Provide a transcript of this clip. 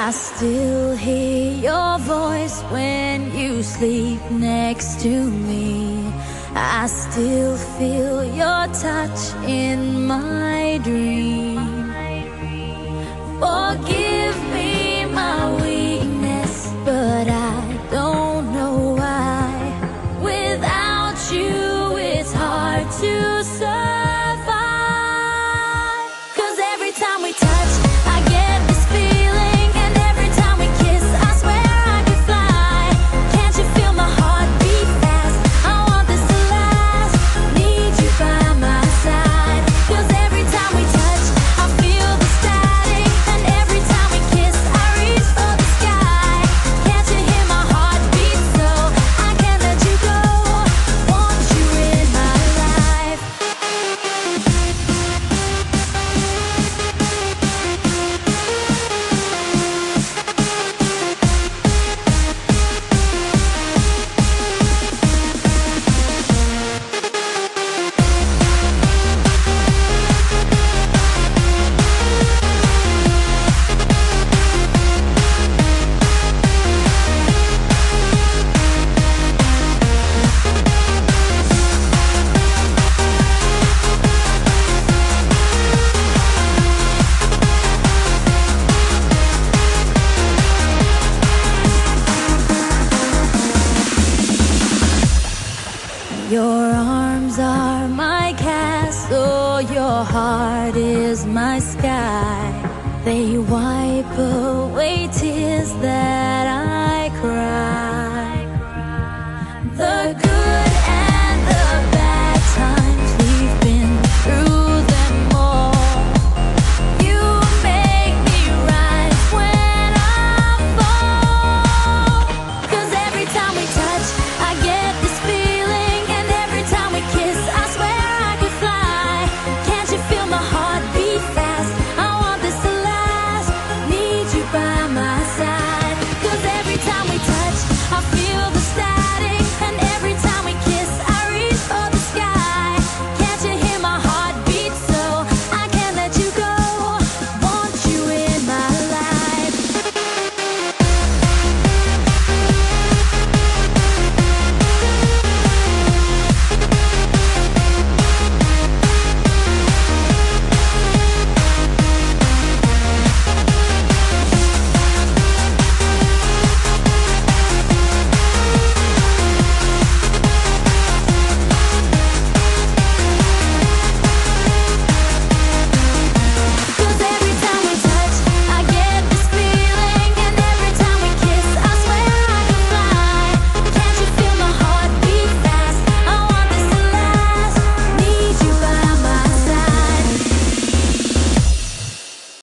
I still hear your voice when you sleep next to me. I still feel your touch in my dream. Forgive me my weakness, but I don't know why. Without you, it's hard to survive. 'Cause every time we touch, I get this feeling, and every time we kiss, I swear I could fly. Can't you feel my heart beat fast? I want this to last. Need you by my side. 'Cause every time we touch, I feel the static, and every time we kiss, I reach for the sky. Can't you hear my heart beat? So I can't let you go. Want you in my life. Your arms are my castle, your heart is my sky. They wipe away tears that I cry.